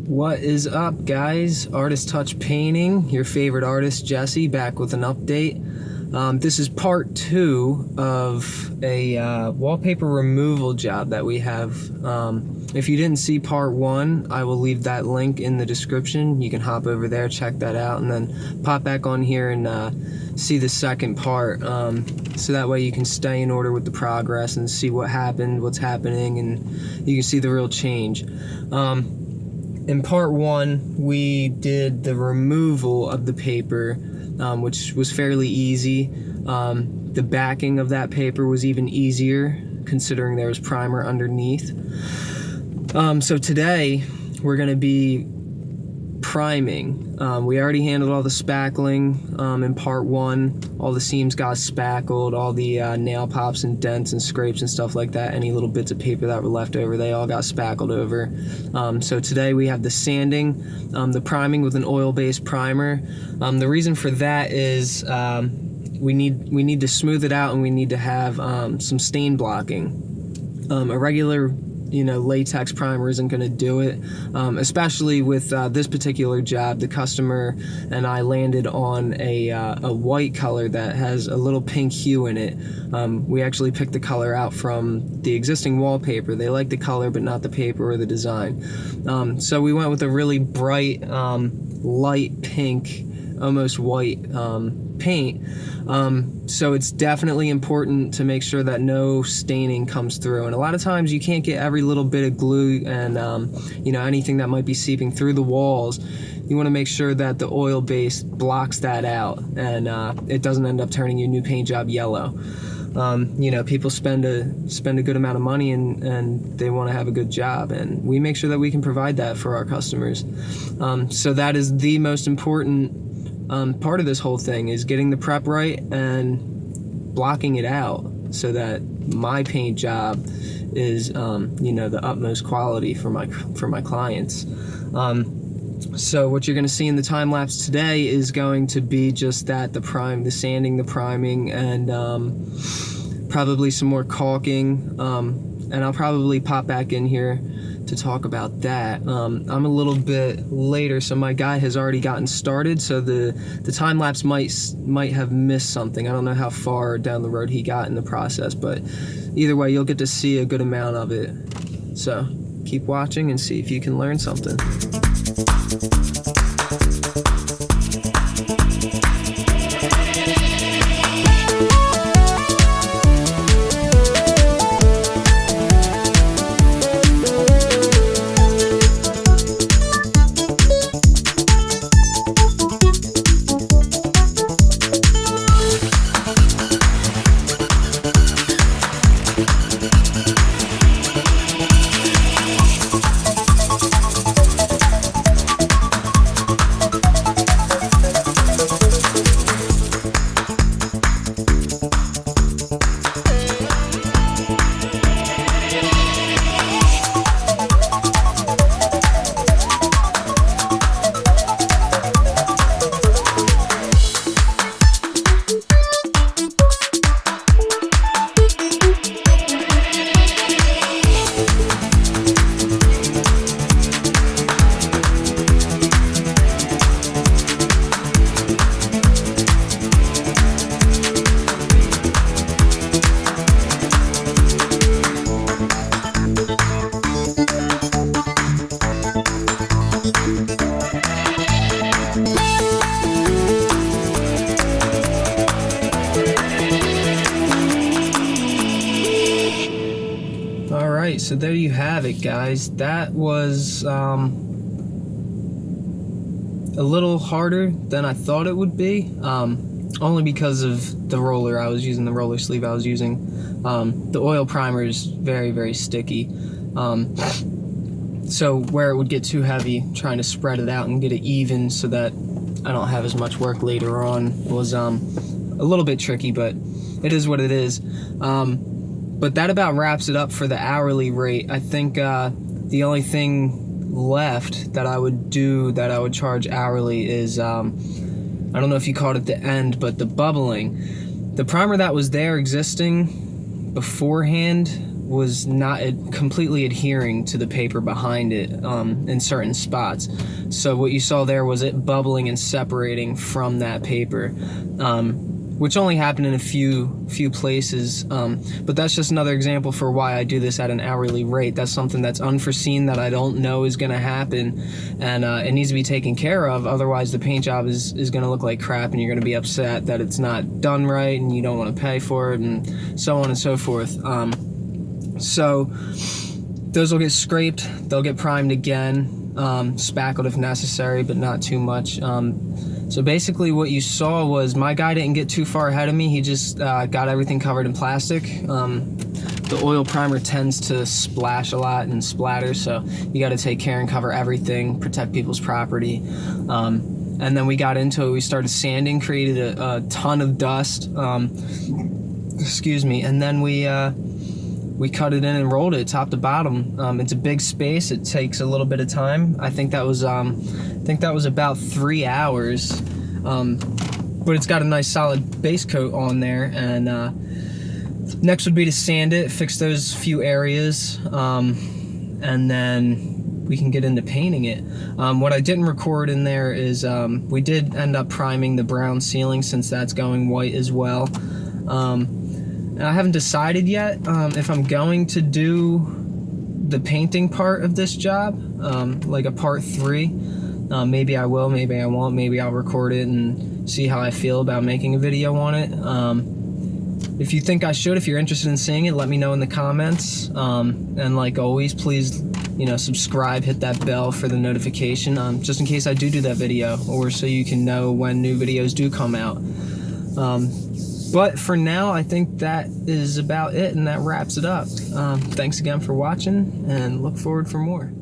What is up, guys? Artist Touch Painting, your favorite artist, Jesse, back with an update. This is part 2 of a wallpaper removal job that we have. If you didn't see part 1, I will leave that link in the description. You can hop over there, check that out, and then pop back on here and see the second part. So that way you can stay in order with the progress and see what happened, what's happening, and you can see the real change. In part 1, we did the removal of the paper, which was fairly easy. The backing of that paper was even easier, considering there was primer underneath. So today, we're going to be priming. We already handled all the spackling in part 1. All the seams got spackled, all the nail pops and dents and scrapes and stuff like that. Any little bits of paper that were left over, they all got spackled over. So today we have the sanding, the priming with an oil-based primer. The reason for that is we need to smooth it out, and we need to have some stain blocking. A regular latex primer isn't going to do it, especially with this particular job. The customer and I landed on a white color that has a little pink hue in it. We actually picked the color out from the existing wallpaper. They like the color but not the paper or the design. So we went with a really bright, light pink, almost white paint. So it's definitely important to make sure that no staining comes through, and a lot of times you can't get every little bit of glue and anything that might be seeping through the walls. You want to make sure that the oil base blocks that out, and it doesn't end up turning your new paint job yellow. People spend a good amount of money and they want to have a good job, and we make sure that we can provide that for our customers. So that is the most important part of this whole thing, is getting the prep right and blocking it out so that my paint job is the utmost quality for my clients. So what you're going to see in the time lapse today is going to be just that: the sanding, the priming, and probably some more caulking, and I'll probably pop back in here to talk about that. I'm a little bit later, so my guy has already gotten started, so the time lapse might have missed something. I don't know how far down the road he got in the process, but either way, you'll get to see a good amount of it. So keep watching and see if you can learn something. Alright, so there you have it, guys. That was a little harder than I thought it would be, only because of the roller I was using, the roller sleeve I was using. The oil primer is very, very sticky, so where it would get too heavy, trying to spread it out and get it even so that I don't have as much work later on was a little bit tricky, but it is what it is. But that about wraps it up for the hourly rate. I think the only thing left that I would do, that I would charge hourly, is I don't know if you caught it at the end, but the bubbling. The primer that was there existing beforehand was not completely adhering to the paper behind it in certain spots. So what you saw there was it bubbling and separating from that paper, which only happened in a few places. But that's just another example for why I do this at an hourly rate. That's something that's unforeseen that I don't know is going to happen, and it needs to be taken care of. Otherwise, the paint job is going to look like crap, and you're going to be upset that it's not done right, and you don't want to pay for it, and so on and so forth. So those will get scraped. They'll get primed again, spackled if necessary, but not too much. So basically what you saw was my guy didn't get too far ahead of me. He just got everything covered in plastic. The oil primer tends to splash a lot and splatter, so you got to take care and cover everything, protect people's property. And then we got into it. We started sanding, created a ton of dust. Excuse me. And then we cut it in and rolled it top to bottom. It's a big space. It takes a little bit of time. I think that was about 3 hours. But it's got a nice solid base coat on there. And next would be to sand it, fix those few areas, and then we can get into painting it. What I didn't record in there is we did end up priming the brown ceiling, since that's going white as well. And I haven't decided yet if I'm going to do the painting part of this job, like a part 3. Maybe I will, maybe I won't, maybe I'll record it and see how I feel about making a video on it. If you think I should, if you're interested in seeing it, let me know in the comments. And like always, please, subscribe, hit that bell for the notification, just in case I do that video, or so you can know when new videos do come out. But for now, I think that is about it, and that wraps it up. Thanks again for watching, and look forward for more.